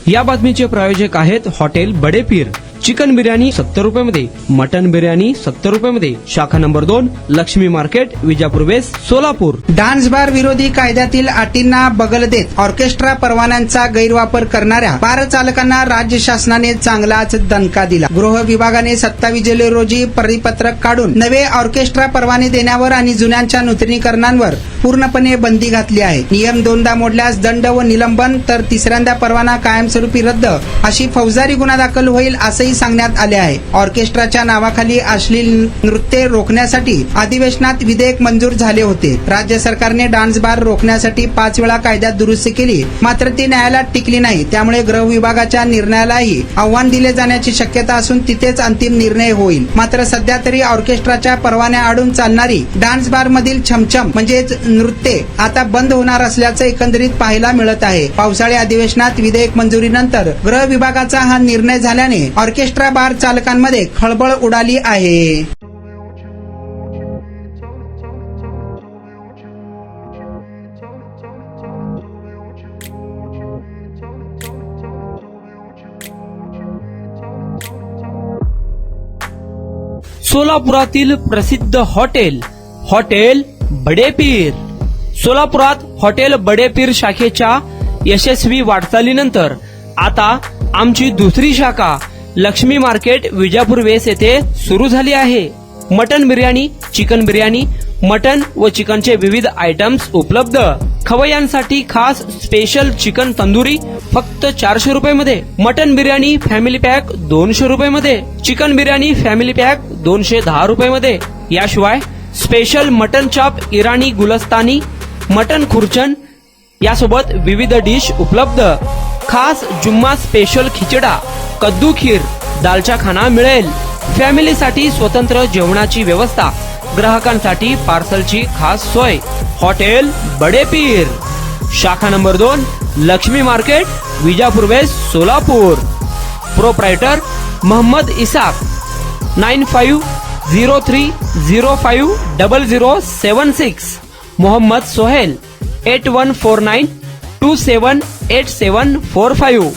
या बातमीचे प्रायोजक आहेत हॉटेल बडे पीर। चिकन बिर्याणी 70 रुपयामध्ये, मटन बिर्याणी 70 रुपयामध्ये। शाखा number 2, Lakshmi market, Vijapur west, Solapur. Dance bar विरोधी कायद्यातील अटींना बगल देत ऑर्केस्ट्रा परवान्यांचा गैरवापर करणाऱ्या बार चालकांना राज्य शासनाने चांगलाच दणका दिला। गृह विभागाने 27 जुलै रोजी परिपत्रक काढून नवे ऑर्केस्ट्रा परवाने देण्यावर आणि जुन्यांच्या नूतनीकरणांवर पूर्णपणे बंदी घातली आहे। नियम 2दा मोडल्यास दंड व निलंबन, तर तिसऱ्यांदा परवाना कायमस्वरूपी रद्द अशी फौजदारी गुन्हा दाखल होईल असंही सांगण्यात आले आहे। ऑर्केस्ट्राच्या नावाखाली अश्लील नृत्य रोखण्यासाठी अधिवेशनात विधेयक मंजूर झाले होते। राज्य सरकारने डान्स बार रोखण्यासाठी 5 वेळा कायद्यात दुरुस्ती केली, मात्र ती न्यायालयात टिकली नाही। त्यामुळे गृह विभागाच्या निर्णयालाही आव्हान दिले जाण्याची शक्यता असून तिथेच अंतिम निर्णय होईल। मात्र सध्या तरी ऑर्केस्ट्राच्या परवान्याआडून चालणारी डान्स बार मधील छमछम म्हणजेच नृत्य आता बंद होणार असल्याचं एकंदरीत पाहायला मिळत आहे। पावसाळी अधिवेशनात विधेयक मंजुरीनंतर गृह विभागाचा हा निर्णय झाल्याने ऑर्केस्ट्रा बार चालकांमध्ये खळबळ उडाली आहे। सोलापुरातील प्रसिद्ध हॉटेल बडे पीर। सोलापुरात हॉटेल बडे पीर शाखेच्या यशस्वी वाटचालीनंतर आता आमची दुसरी शाखा लक्ष्मी मार्केट, विजापूर वेस्ट येथे सुरू झाली आहे। Mutton biryani, chicken biryani, mutton व चिकनचे विविध आयटम्स उपलब्ध। खवय्यांसाठी खास स्पेशल चिकन तंदुरी फक्त 400 रुपयामध्ये, मटन बिर्याणी फॅमिली पॅक 200 रुपयामध्ये, चिकन बिर्याणी फॅमिली पॅक 210 रुपयामध्ये। याशिवाय स्पेशल मटन चाप, इराणी गुलस्तानी, मटन खुर्चन यासोबत विविध डिश उपलब्ध। खास जुम्मा स्पेशल खिचडा, कद्दू खीर, दालचा खाना मिळेल। फॅमिलीसाठी स्वतंत्र जेवणाची व्यवस्था, ग्राहकांसाठी पार्सलची खास सोय। हॉटेल बडे पीर, शाखा number 2, Lakshmi market, Vijapur west, Solapur. Proprietor Mohammad Isaq, 9503050076। Mohammad Sohail, 8149278745।